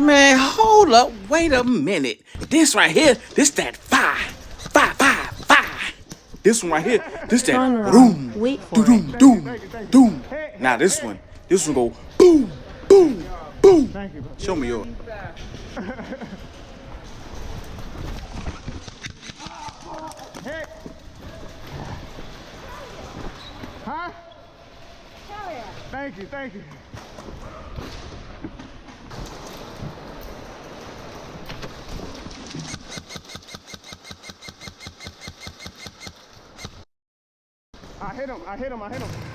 Man, hold up, wait a minute. This right here, this that FYE. This one right here, this that Turn boom, around. Wait for doom, it. doom, doom. Now this one go boom, boom, boom. Show me yours. Huh? Hell yeah. Thank you, thank you. I hit him.